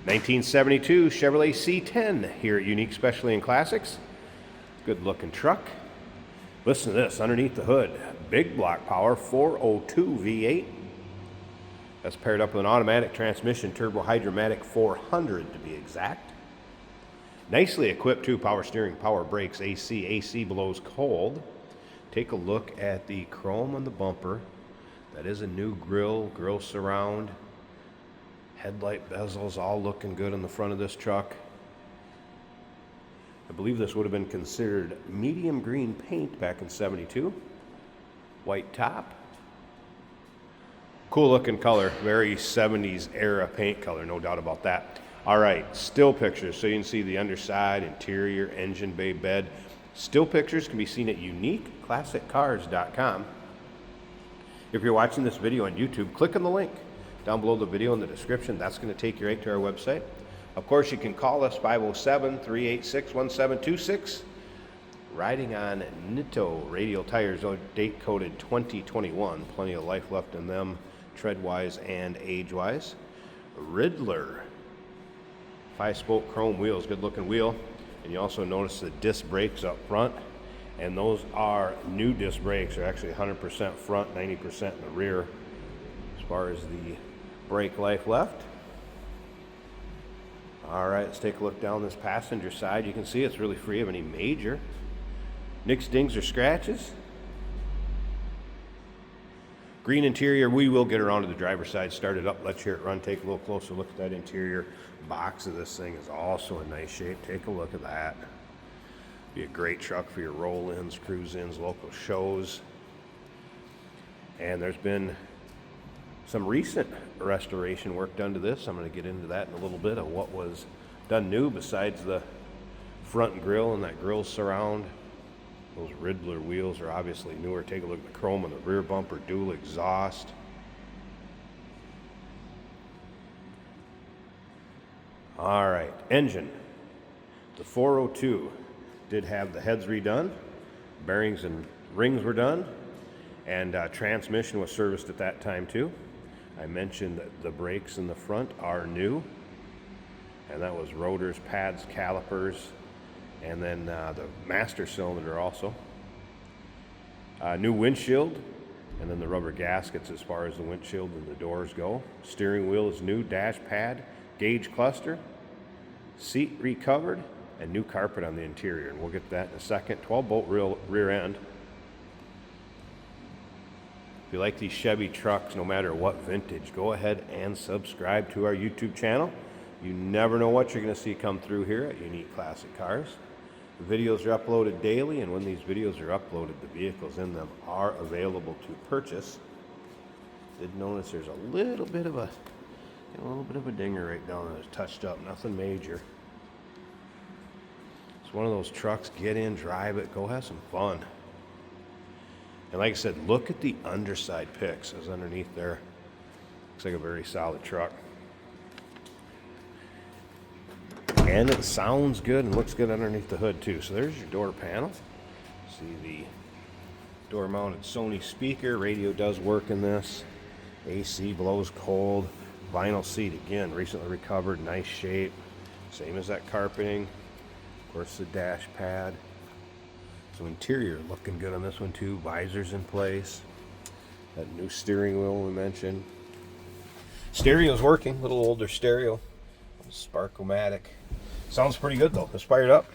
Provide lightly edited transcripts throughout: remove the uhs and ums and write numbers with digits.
1972 Chevrolet C10 here at Unique Specialty and Classics. Good looking truck. Listen to this, underneath the hood, big block power, 402 V8. That's paired up with an automatic transmission, turbo hydromatic 400 to be exact. Nicely equipped too, power steering, power brakes, AC blows cold. Take a look at the chrome on the bumper. That is a new grill surround. Headlight bezels all looking good on the front of this truck. I believe this would have been considered medium green paint back in '72. White top. Cool looking color, very 70s era paint color, no doubt about that. All right, still pictures, so you can see the underside, interior, engine bay, bed. Still pictures can be seen at uniqueclassiccars.com. If you're watching this video on YouTube, click on the link down below the video in the description. That's going to take you right to our website. Of course, you can call us 507-386-1726. Riding on Nitto radial tires, date coded 2021. Plenty of life left in them, tread-wise and age-wise. Riddler 5-spoke chrome wheels, good looking wheel. And you also notice the disc brakes up front. And those are new disc brakes. They're actually 100% front, 90% in the rear as far as the brake life left. All right, let's take a look down this passenger side. You can see it's really free of any major nicks, dings, or scratches. Green interior. We will get around to the driver's side, start it up, let you hear it run, take a little closer look at that interior. Box of this thing is also in nice shape. Take a look at that. Be a great truck for your roll-ins, cruise-ins, local shows. And there's been some recent restoration work done to this. I'm going to get into that in a little bit of what was done new besides the front grille and that grille surround. Those Riddler wheels are obviously newer. Take a look at the chrome on the rear bumper, dual exhaust. All right, engine. The 402 did have the heads redone, bearings and rings were done, and transmission was serviced at that time too. I mentioned that the brakes in the front are new, and that was rotors, pads, calipers, and then the master cylinder also. New windshield, and then the rubber gaskets as far as the windshield and the doors go. Steering wheel is new, dash pad, gauge cluster, seat recovered, and new carpet on the interior, and we'll get that in a second. 12-bolt rear end. If you like these Chevy trucks, no matter what vintage, go ahead and subscribe to our YouTube channel. You never know what you're going to see come through here at Unique Classic Cars. The videos are uploaded daily, and when these videos are uploaded, the vehicles in them are available to purchase. Did notice there's a little bit of a dinger right down there. It's touched up, nothing major. It's one of those trucks, get in, drive it, go have some fun. And like I said, look at the underside pics. It's underneath there. Looks like a very solid truck. And it sounds good and looks good underneath the hood too. So there's your door panel. See the door mounted Sony speaker. Radio does work in this. AC blows cold. Vinyl seat again, recently recovered, nice shape. Same as that carpeting. Of course, the dash pad. So interior looking good on this one too. Visors in place. That new steering wheel we mentioned. Stereo's working. Little older stereo. Sparkomatic. Sounds pretty good though. It's fired up.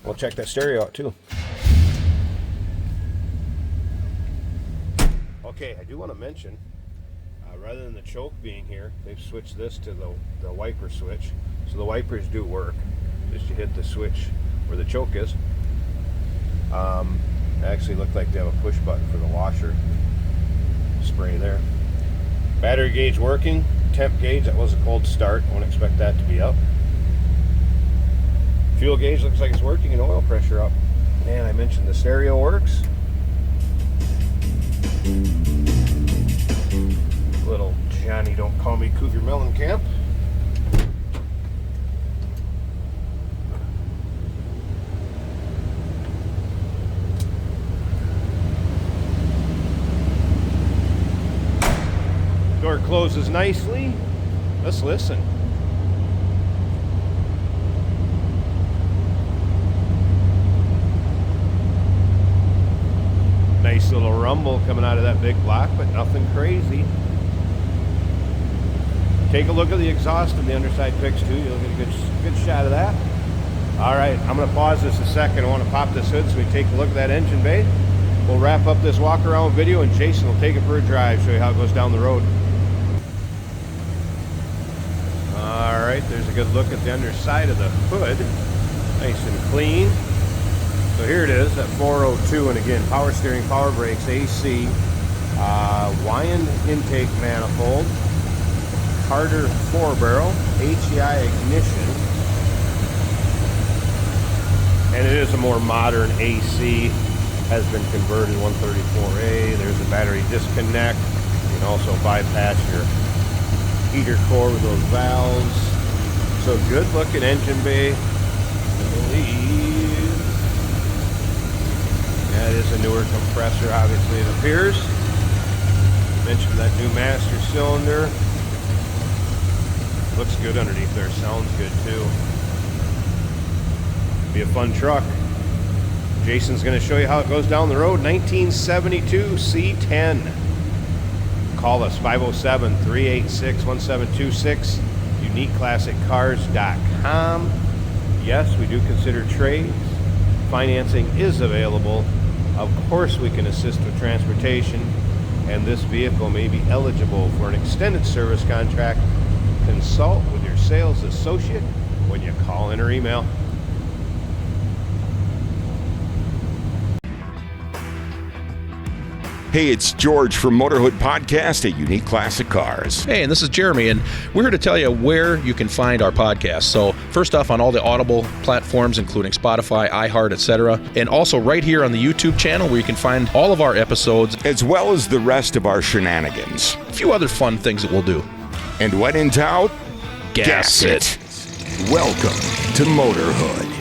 We'll check that stereo out too. Okay, I do want to mention, rather than the choke being here, they've switched this to the wiper switch. So the wipers do work. Just you hit the switch where the choke is. Actually looked like they have a push button for the washer spray there. Battery gauge working. Temp gauge, that was a cold start. Won't expect that to be up. Fuel gauge looks like it's working, and oil pressure up. And I mentioned the stereo works. Little Johnny Don't Call Me Cougar Mellencamp. Door closes nicely. Let's listen. rumble coming out of that big block, but nothing crazy. Take a look at the exhaust and the underside picks too. You'll get a good shot of that. All right, I'm going to pause this a second. I want to pop this hood so we take a look at that engine bay. We'll wrap up this walk around video and Jason will take it for a drive, show you how it goes down the road. All right, there's a good look at the underside of the hood. Nice and clean. So here it is, that 402, and again, power steering, power brakes, AC, Wyand intake manifold, Carter 4-barrel, HEI ignition, and it is a more modern AC, has been converted 134A. There's a battery disconnect. You can also bypass your heater core with those valves. So good looking engine bay. I believe that is a newer compressor, obviously it appears. Mentioned that new master cylinder. Looks good underneath there, sounds good too. Be a fun truck. Jason's going to show you how it goes down the road. 1972 C10. Call us 507-386-1726. UniqueClassicCars.com. Yes, we do consider trades. Financing is available. Of course, we can assist with transportation, and this vehicle may be eligible for an extended service contract. Consult with your sales associate when you call in or email. Hey, it's George from Motorhood Podcast at Unique Classic Cars. Hey, and this is Jeremy, and we're here to tell you where you can find our podcast. So first off, on all the Audible platforms, including Spotify, iHeart, etc., and also right here on the YouTube channel where you can find all of our episodes, as well as the rest of our shenanigans. A few other fun things that we'll do. And when in doubt, gas it. Welcome to Motorhood.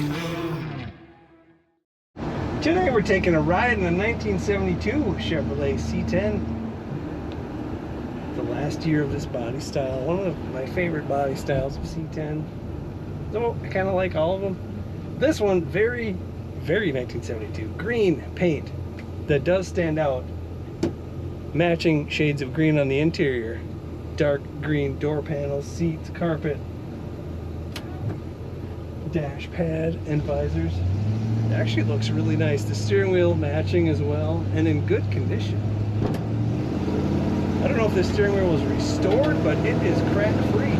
Today we're taking a ride in a 1972 Chevrolet C10. The last year of this body style. One of my favorite body styles of C10. So I kind of like all of them. This one, very, very 1972. Green paint that does stand out. Matching shades of green on the interior. Dark green door panels, seats, carpet, dash pad, and visors. It actually looks really nice. The steering wheel matching as well, and in good condition. I don't know if this steering wheel was restored, but it is crack-free.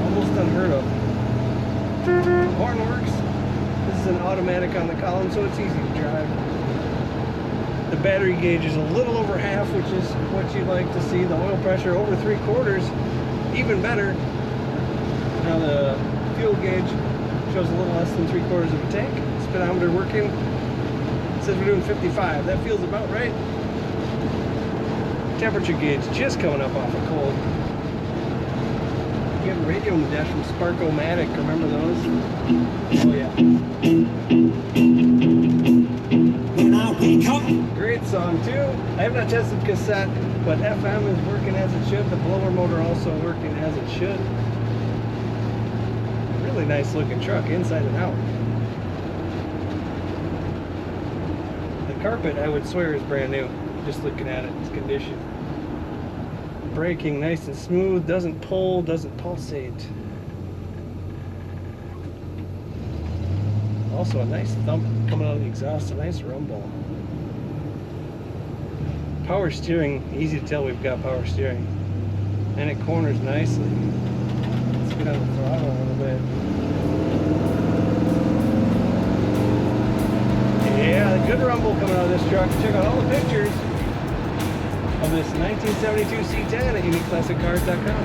Almost unheard of. Horn works. This is an automatic on the column, so it's easy to drive. The battery gauge is a little over half, which is what you'd like to see. The oil pressure over 3/4, even better. Now the fuel gauge shows a little less than 3/4 of a tank. Speedometer working. It says we're doing 55. That feels about right. Temperature gauge just coming up off of cold. You have a radio in the dash from Spark-O-Matic. Remember those? Oh yeah. When I wake up. Great song too. I have not tested cassette, but FM is working as it should. The blower motor also working as it should. Really nice looking truck inside and out. The carpet I would swear is brand new, just looking at it, its condition. Braking nice and smooth, doesn't pull, doesn't pulsate. Also a nice thump coming out of the exhaust, a nice rumble. Power steering, easy to tell we've got power steering. And it corners nicely. Let's get on the throttle a little bit. Yeah, good rumble coming out of this truck. Check out all the pictures of this 1972 C10 at UniqueClassicCars.com.